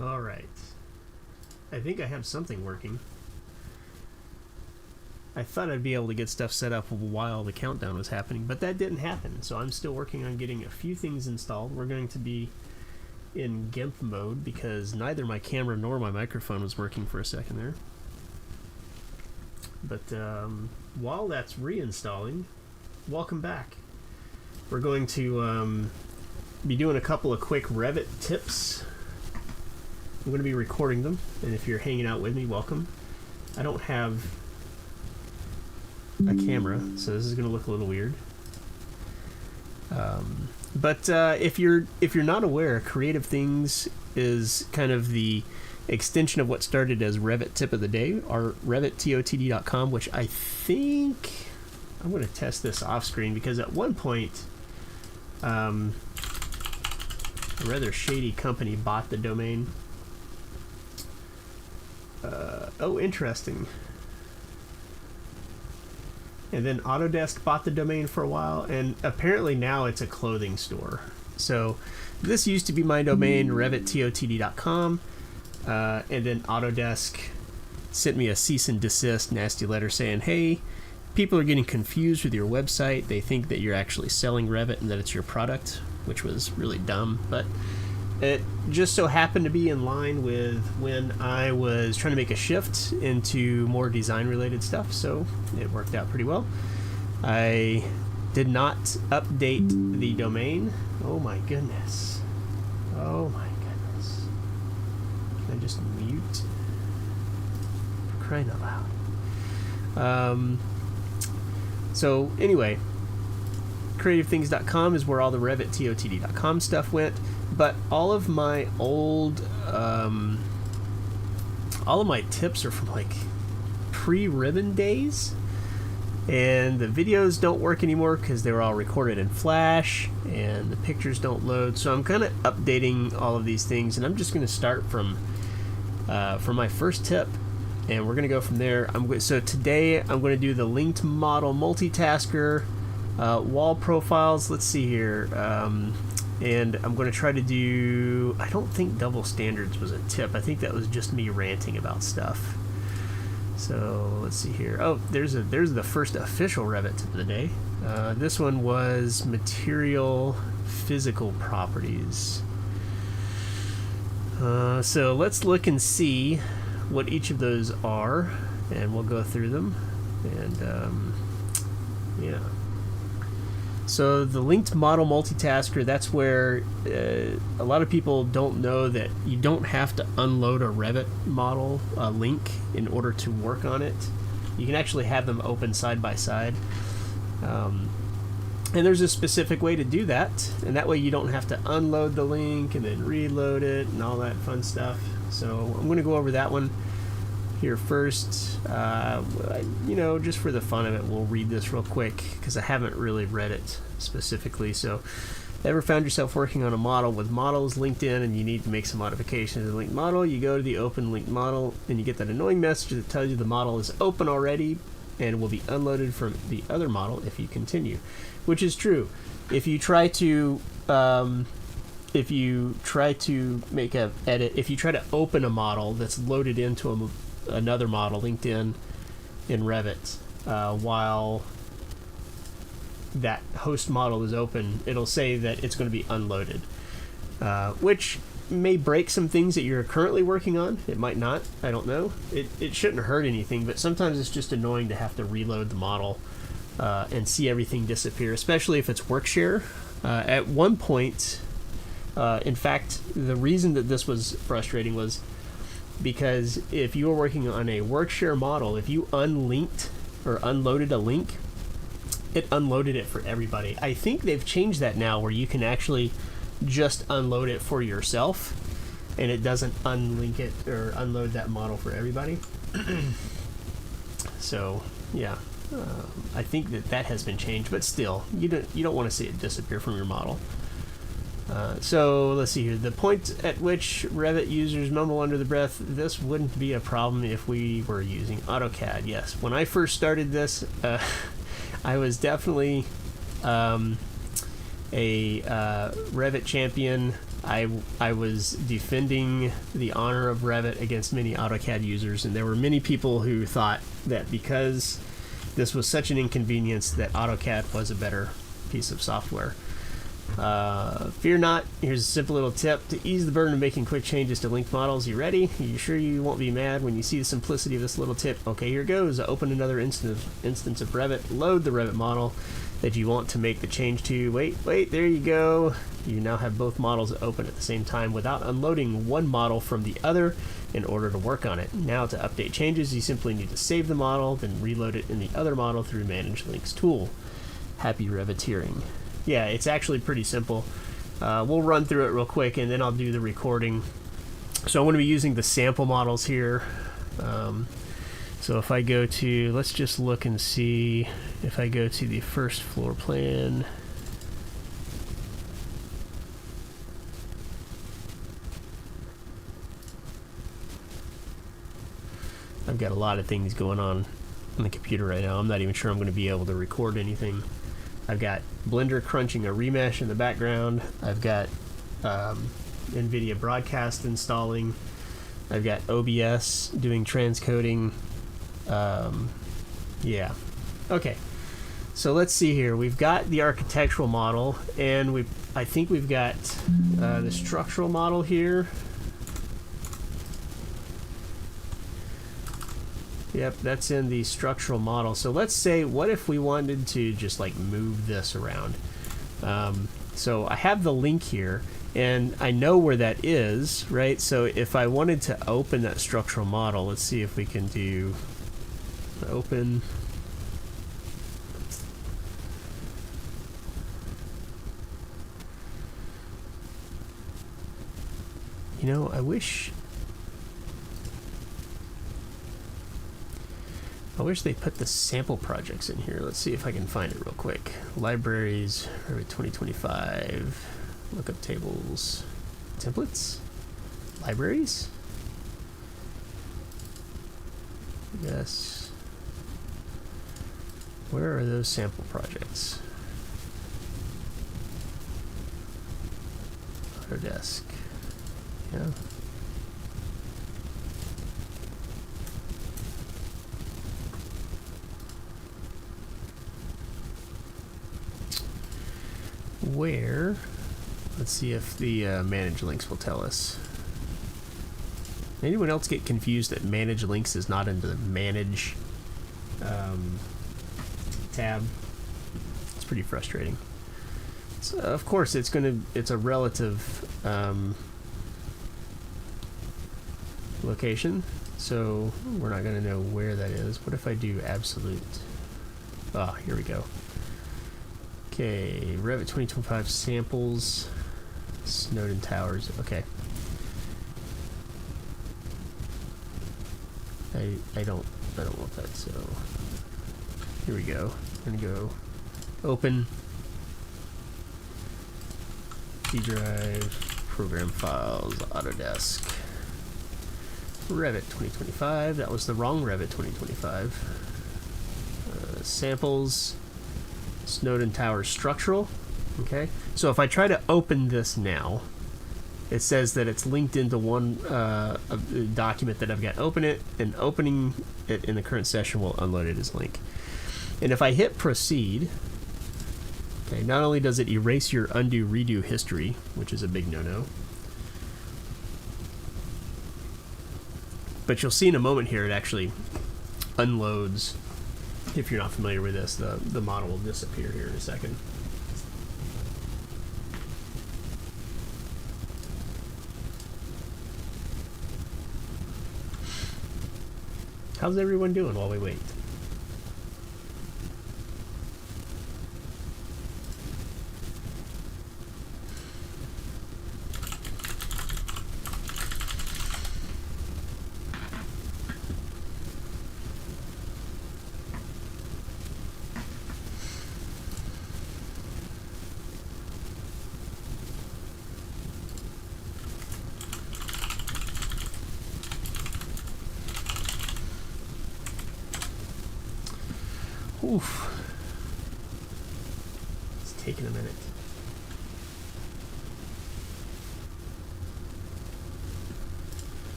All right. I think I have something working. I thought I'd be able to get stuff set up while the countdown was happening, but that didn't happen. So I'm still working on getting a few things installed. We're going to be in GIMP mode because neither my camera nor my microphone was working for a second there. But while that's reinstalling, welcome back. We're going to be doing a couple of quick Revit tips. I'm going to be recording them, and if you're hanging out with me, welcome. I don't have a camera, so this is going to look a little weird. But if you're not aware, Creative Things is kind of the extension of what started as Revit Tip of the Day, or RevitTotD.com, which I think I'm going to test this off screen because at one point a rather shady company bought the domain. Oh, interesting. And then Autodesk bought the domain for a while, and apparently now it's a clothing store. So this used to be my domain, RevitTotD.com, and then Autodesk sent me a cease and desist nasty letter saying, hey, people are getting confused with your website. They think that you're actually selling Revit and that it's your product, which was really dumb. But it just so happened to be in line with when I was trying to make a shift into more design-related stuff, so it worked out pretty well. I did not update the domain. Oh my goodness. Oh my goodness. Can I just mute? For crying out loud. So anyway, creativethings.com is where all the RevitTotD.com stuff went. But all of my old, all of my tips are from like pre-ribbon days, and the videos don't work anymore because they were all recorded in Flash, and the pictures don't load. So I'm kind of updating all of these things, and I'm just going to start from my first tip, and we're going to go from there. So today I'm going to do the linked model multitasker, wall profiles. Let's see here. And I'm going to try to do, I don't think double standards was a tip. I think that was just me ranting about stuff. So let's see here. Oh, there's the first official Revit tip of the day. This one was material physical properties. So let's look and see what each of those are, and we'll go through them. And yeah. So the linked model multitasker, that's where a lot of people don't know that you don't have to unload a Revit model link in order to work on it. You can actually have them open side by side. And there's a specific way to do that, and that way you don't have to unload the link and then reload it and all that fun stuff. So I'm going to go over that one here first. Just for the fun of it, we'll read this real quick because I haven't really read it specifically. So, ever found yourself working on a model with models linked in and you need to make some modifications to the linked model? You go to the open linked model and you get that annoying message that tells you the model is open already and will be unloaded from the other model if you continue, which is true. If you try to make a edit, if you try to open a model that's loaded into another model linked in Revit, while that host model is open, it'll say that it's going to be unloaded, which may break some things that you're currently working on. It might not. I don't know. It shouldn't hurt anything, but sometimes it's just annoying to have to reload the model and see everything disappear, especially if it's Workshare. At one point, in fact, the reason that this was frustrating was because if you were working on a Workshare model, if you unlinked or unloaded a link, it unloaded it for everybody. I think they've changed that now where you can actually just unload it for yourself and it doesn't unlink it or unload that model for everybody. So yeah, I think that has been changed, but still, you don't want to see it disappear from your model. So let's see here. The point at which Revit users mumble under the breath, this wouldn't be a problem if we were using AutoCAD. Yes, when I first started this, I was definitely a Revit champion I was defending the honor of Revit against many AutoCAD users, and there were many people who thought that because this was such an inconvenience that AutoCAD was a better piece of software. Fear not. Here's a simple little tip to ease the burden of making quick changes to linked models. You ready? You sure you won't be mad when you see the simplicity of this little tip? Okay, here goes. Open another instance of Revit. Load the Revit model that you want to make the change to. Wait, there you go. You now have both models open at the same time without unloading one model from the other in order to work on it. Now to update changes, you simply need to save the model, then reload it in the other model through Manage Links tool. Happy Reviteering. Yeah, it's actually pretty simple. We'll run through it real quick and then I'll do the recording. So I'm going to be using the sample models here. So if I go to, let's just look and see if I go to the first floor plan. I've got a lot of things going on the computer right now. I'm not even sure I'm going to be able to record anything. I've got Blender crunching a remesh in the background. I've got NVIDIA Broadcast installing. I've got OBS doing transcoding. Yeah. Okay. So let's see here. We've got the architectural model, and I think we've got the structural model here. Yep, that's in the structural model. So let's say, what if we wanted to just like move this around? So I have the link here, and I know where that is, right? So if I wanted to open that structural model, let's see if we can do open. You know, I wish they put the sample projects in here. Let's see if I can find it real quick. Libraries, Revit 2025, lookup tables, templates, libraries. Yes. Where are those sample projects? Autodesk. Yeah. Where, let's see if the manage links will tell us. Anyone else get confused that manage links is not in the manage tab? It's pretty frustrating. So of course it's a relative location, so we're not gonna know where that is. What if I do absolute? Ah, here we go. Okay, Revit 2025 samples, Snowden Towers. Okay. I don't want that. So here we go. I'm gonna go open D drive, program files, Autodesk, Revit 2025. That was the wrong Revit 2025. Samples. Snowden Towers structural. Okay, so if I try to open this now, it says that it's linked into one document that I've got open it, and opening it in the current session will unload it as link. And if I hit proceed, okay, not only does it erase your undo redo history, which is a big no-no, but you'll see in a moment here it actually unloads. If you're not familiar with this, the model will disappear here in a second. How's everyone doing while we wait? Oof. It's taking a minute.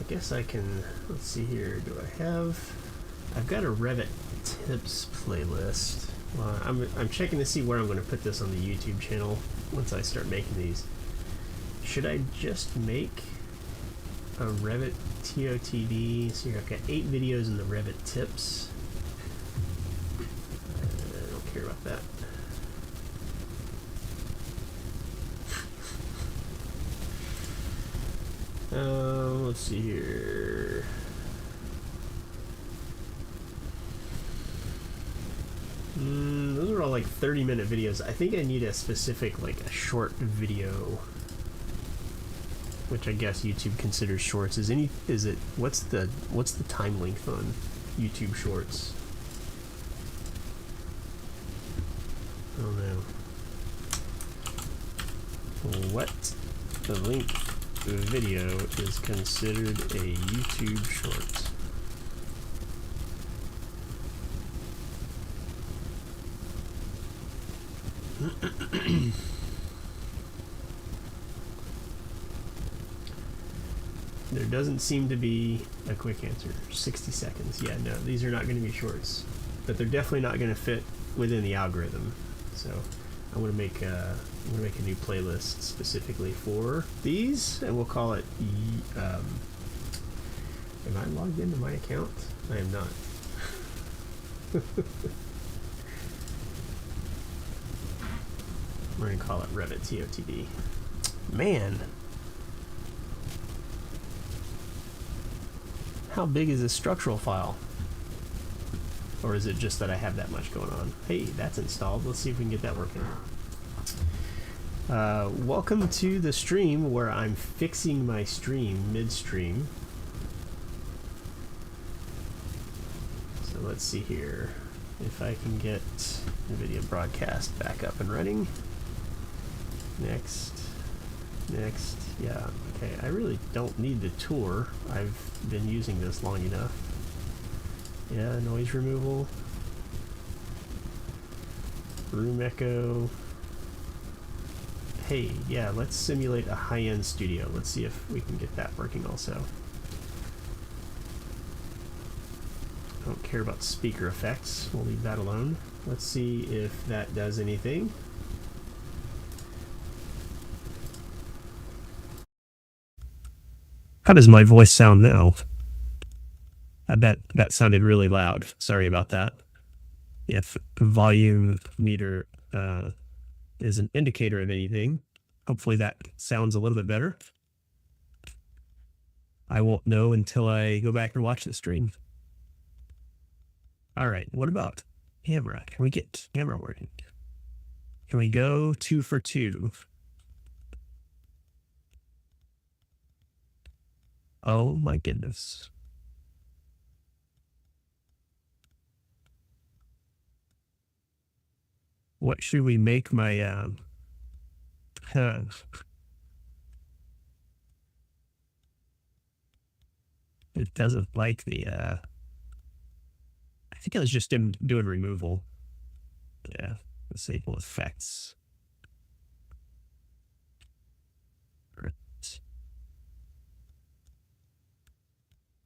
guess I can, let's see here, I've got a Revit tips playlist. I'm checking to see where I'm going to put this on the YouTube channel once I start making these. Should I just make a RevitTotD? So here I've got 8 videos in the Revit tips. I don't care about that. Let's see here. Those are all like 30-minute videos. I think I need a specific, like a short video, which I guess YouTube considers shorts. What's the time length on YouTube Shorts? I don't know. What the length of a video is considered a YouTube short? There doesn't seem to be a quick answer. 60 seconds. Yeah, no, these are not going to be shorts, but they're definitely not going to fit within the algorithm. So I'm going to make a new playlist specifically for these, and we'll call it. Am I logged into my account? I am not. We're going to call it RevitTotD. Man. How big is this structural file? Or is it just that I have that much going on? Hey, that's installed. Let's see if we can get that working. Welcome to the stream where I'm fixing my stream midstream. So let's see here if I can get the video broadcast back up and running. Next. Yeah, okay, I really don't need the tour. I've been using this long enough. Yeah, noise removal. Room echo. Hey, yeah, let's simulate a high-end studio. Let's see if we can get that working also. I don't care about speaker effects. We'll leave that alone. Let's see if that does anything. How does my voice sound now? I bet that sounded really loud. Sorry about that. If volume meter is an indicator of anything, hopefully that sounds a little bit better. I won't know until I go back and watch the stream. All right, what about camera? Can we get camera working? Can we go 2 for 2? Oh my goodness. What should we make my it doesn't like the I think I was just doing removal. Yeah, disable effects.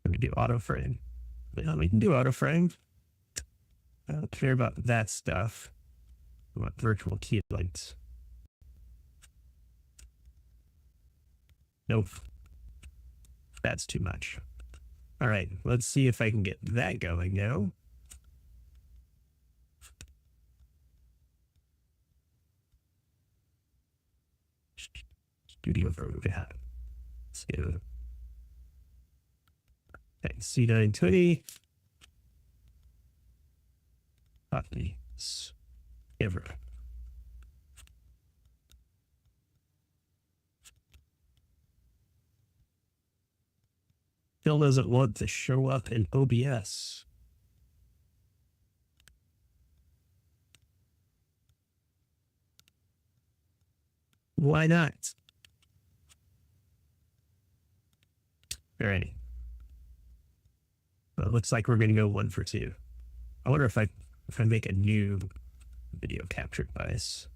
Let me do auto frame. Yeah, we can do auto frame. I don't care about that stuff. I want virtual key lights. Nope. That's too much. All right, let's see if I can get that going now. Studio Verve, yeah. Let's go. Okay, C920. Copy. Ever. Still doesn't want to show up in OBS. Why not? All right. Well, it looks like we're going to go 1 for 2. I wonder if I make a new video capture device.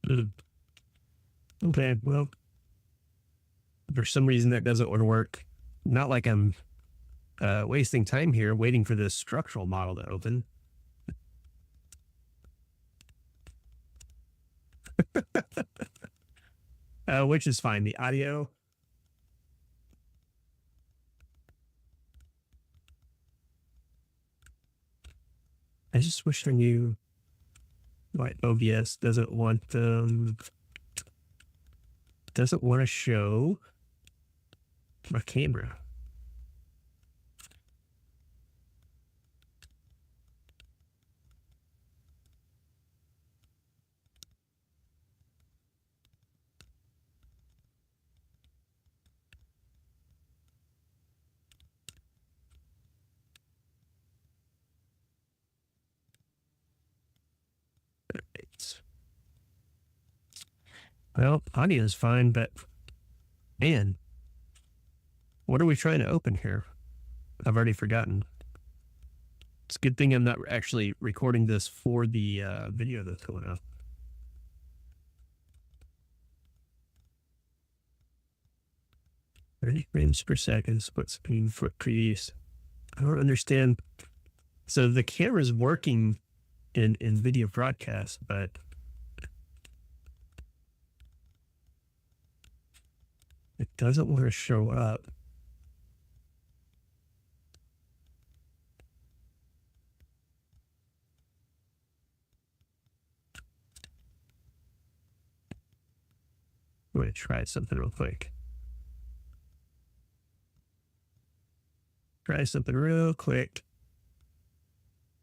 Okay, well, for some reason that doesn't want to work. Not like I'm wasting time here waiting for this structural model to open. Which is fine. The audio. I just wish I knew why OBS doesn't want to show my camera. Right. Well, audio is fine, but man, what are we trying to open here? I've already forgotten. It's a good thing I'm not actually recording this for the video that's going up. 30 frames per second, split screen foot previous. I don't understand. So the camera's working in video broadcast, but it doesn't want to show up. I'm going to try something real quick.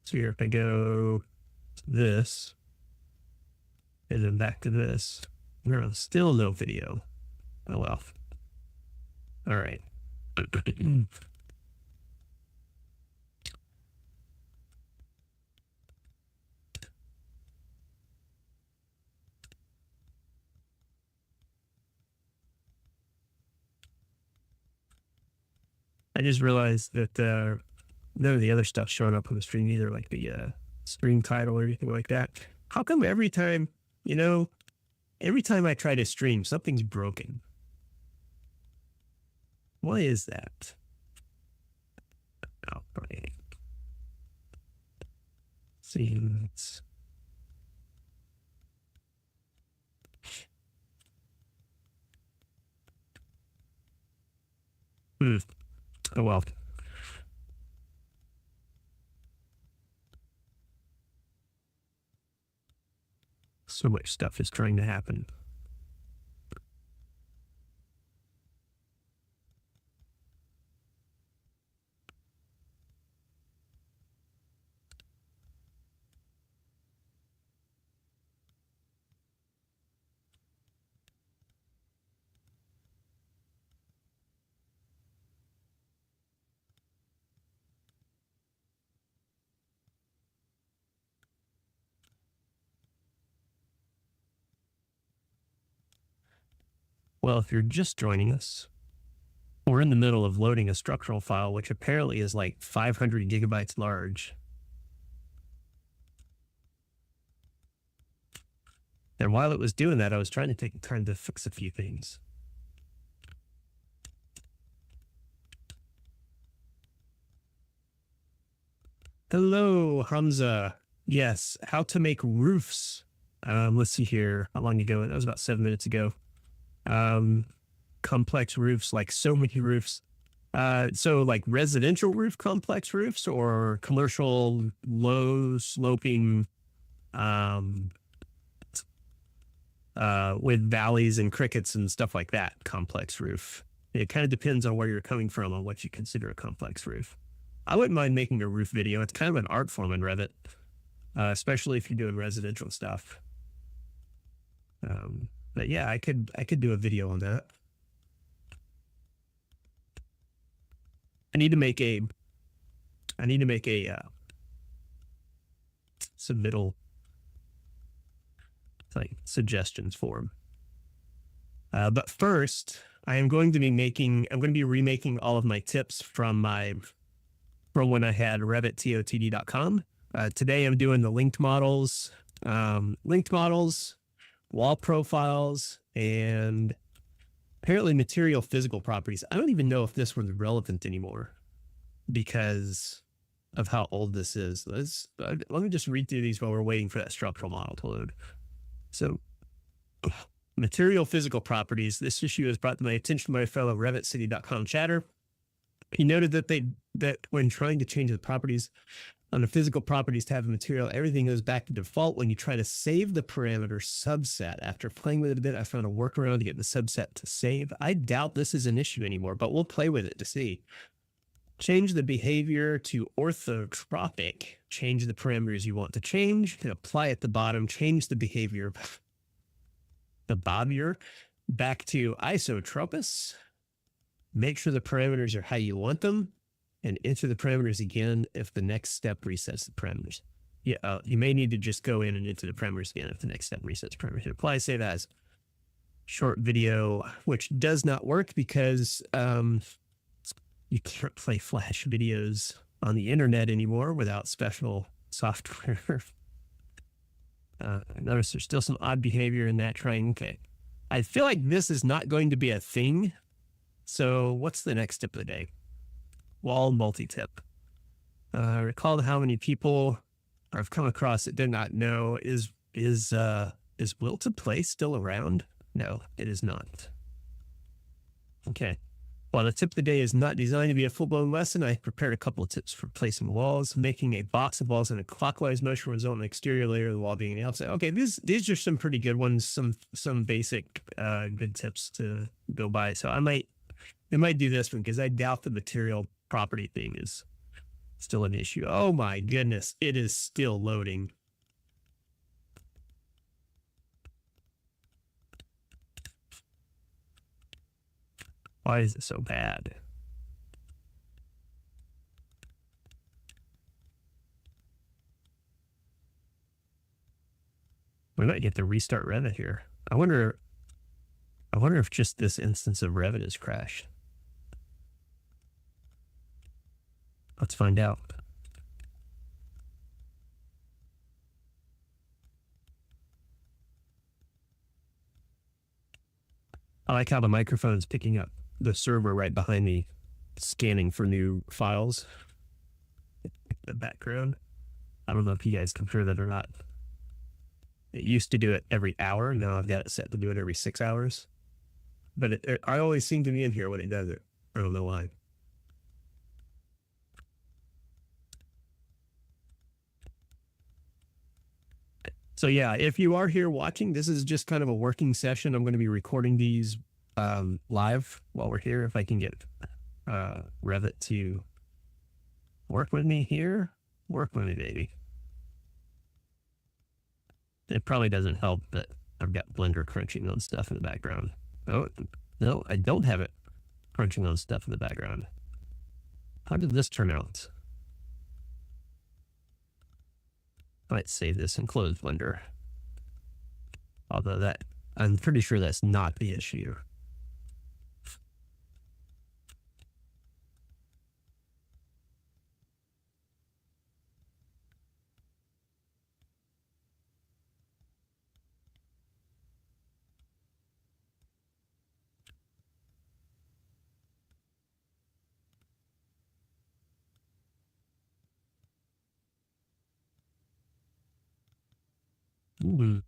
So here, if I go to this, and then back to this, no, still no video. Oh well. All right. I just realized that none of the other stuff showing up on the stream either, like the stream title or anything like that. How come every time I try to stream, something's broken? Why is that? Oh, right. See, it's oh well. So much stuff is trying to happen. Well, if you're just joining us, we're in the middle of loading a structural file, which apparently is like 500 gigabytes large. And while it was doing that, I was trying to take time to fix a few things. Hello, Hamza. Yes, how to make roofs. Let's see here. How long ago? That was about 7 minutes ago. Complex roofs, like so many roofs. So like residential roof complex roofs or commercial low sloping with valleys and crickets and stuff like that complex roof. It kind of depends on where you're coming from on what you consider a complex roof. I wouldn't mind making a roof video. It's kind of an art form in Revit, especially if you're doing residential stuff. But yeah, I could do a video on that. I need to make a submittal like suggestions form. But first, I'm going to be remaking all of my tips from when I had RevitTotD.com. Today I'm doing the linked models. wall profiles, and apparently material physical properties. I don't even know if this one's relevant anymore because of how old this is. Let me just read through these while we're waiting for that structural model to load. So material physical properties. This issue is brought to my attention by a fellow RevitCity.com chatter. He noted that when trying to change the properties on the physical properties tab of material, everything goes back to default when you try to save the parameter subset. After playing with it a bit, I found a workaround to get the subset to save. I doubt this is an issue anymore, but we'll play with it to see. Change the behavior to orthotropic. Change the parameters you want to change and apply at the bottom. Change the behavior, back to isotropous. Make sure the parameters are how you want them, and enter the parameters again if the next step resets the parameters. Yeah, you may need to just go in and enter the parameters again if the next step resets parameters. Apply save as. Short video, which does not work because you can't play Flash videos on the internet anymore without special software. Notice there's still some odd behavior in that trying. Okay. I feel like this is not going to be a thing. So what's the next tip of the day? Wall multi-tip. Recall how many people I've come across that did not know is will to play still around? No, it is not. Okay. While the tip of the day is not designed to be a full-blown lesson, I prepared a couple of tips for placing walls. Making a box of walls in a clockwise motion result in the exterior layer of the wall being the outside. Okay, these are some pretty good ones, some basic good tips to go by. So I might do this one because I doubt the material property thing is still an issue. Oh my goodness, it is still loading. Why is it so bad? We might get to restart Revit here. I wonder if just this instance of Revit has crashed. Let's find out. I like how the microphone's picking up the server right behind me, scanning for new files. The background. I don't know if you guys can hear that or not. It used to do it every hour. Now I've got it set to do it every 6 hours. But I always seem to be in here when it does it. I don't know why. So yeah, if you are here watching, this is just kind of a working session. I'm going to be recording these live while we're here. If I can get Revit to work with me here, work with me, baby. It probably doesn't help that I've got Blender crunching on stuff in the background. Oh, no, I don't have it crunching on stuff in the background. How did this turn out? I might save this and close Blender. Although I'm pretty sure that's not the issue. Ooh.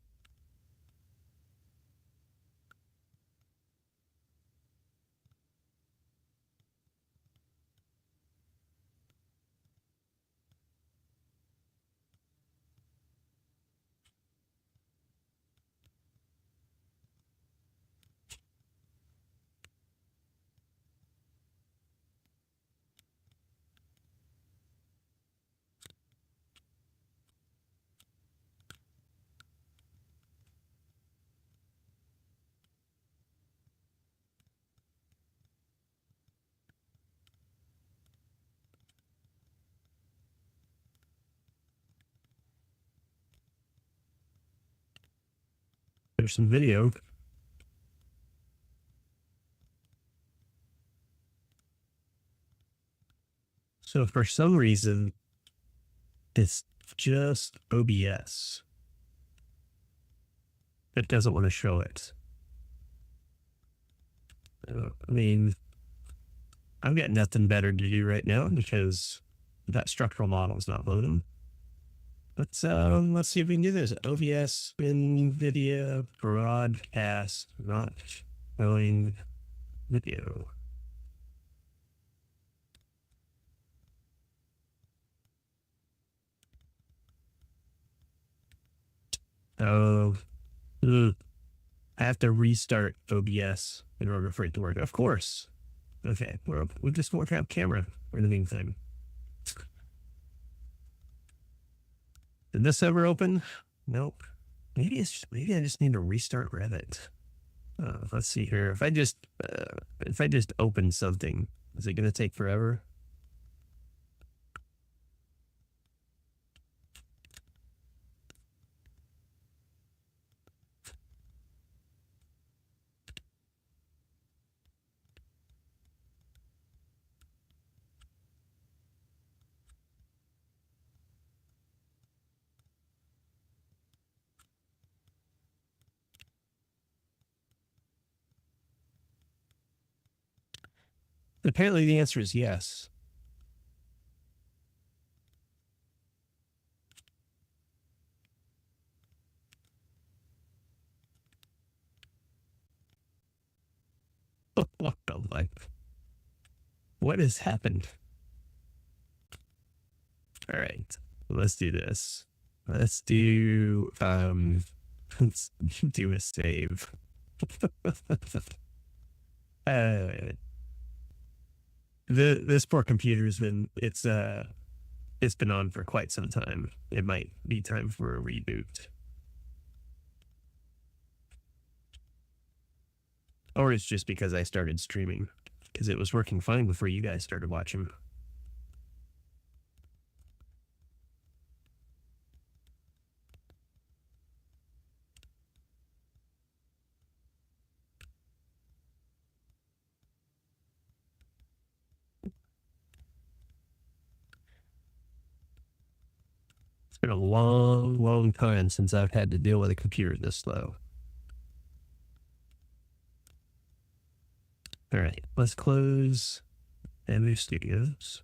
There's some video. So for some reason, it's just OBS it doesn't want to show it. I mean, I've got nothing better to do right now because that structural model is not loading. Let's see if we can do this. OBS NVIDIA broadcast not showing video. Oh, I have to restart OBS in order for it to work. Of course. Okay, we just won't have camera for the meantime. Did this ever open? Nope. Maybe I just need to restart Revit. Let's see here. If I just open something, is it going to take forever? Apparently the answer is yes. What the life? What has happened? All right, let's do this. Let's do let's do a save. This poor computer's been it's been on for quite some time. It might be time for a reboot. Or it's just because I started streaming, because it was working fine before you guys started watching. It's been a long, long time since I've had to deal with a computer this slow. All right, let's close MU Studios.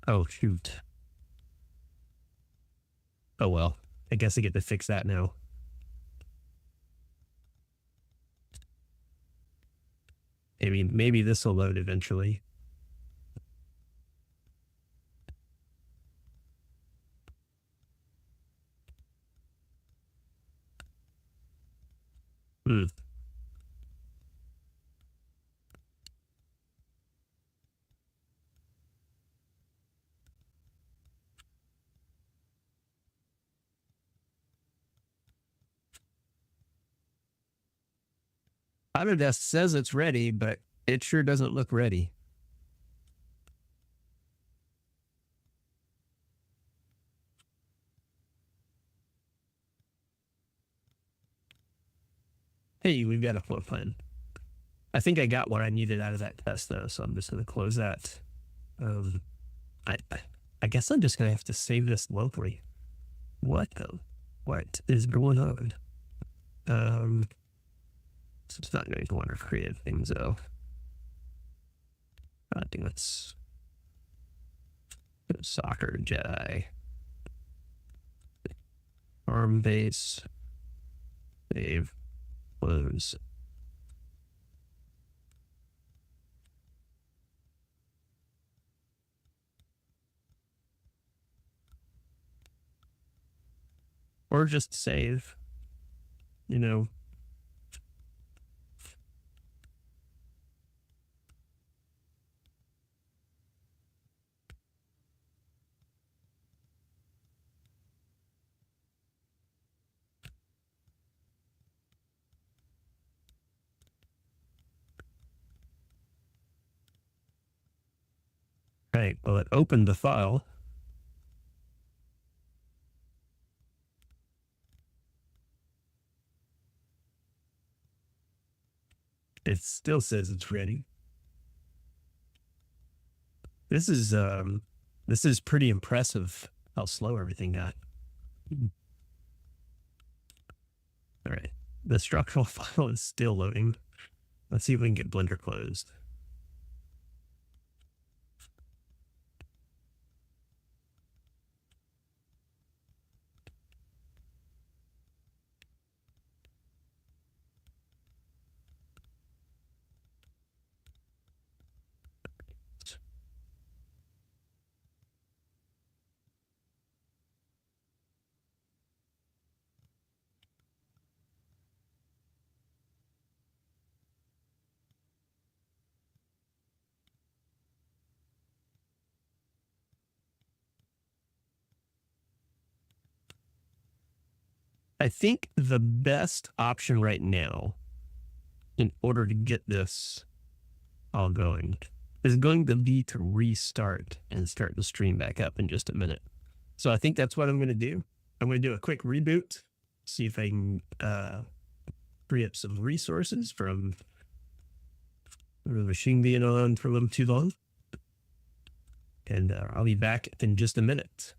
Oh, shoot. Oh, well, I guess I get to fix that now. Maybe this will load eventually. Autodesk says it's ready, but it sure doesn't look ready. Hey, we've got a floor plan. I think I got what I needed out of that test, though, so I'm just going to close that. I guess I'm just going to have to save this locally. What is going on? So it's not going to want to create things, though. I think let's soccer Jedi. Arm base. Save. Close. Or just save, you know. Right, well, it opened the file. It still says it's ready. This is pretty impressive how slow everything got. The structural file is still loading. Let's see if we can get Blender closed. I think the best option right now, in order to get this all going, is going to be to restart and start the stream back up in just a minute. So I think that's what I'm going to do. I'm going to do a quick reboot, see if I can free up some resources from the machine being on for a little too long. And I'll be back in just a minute.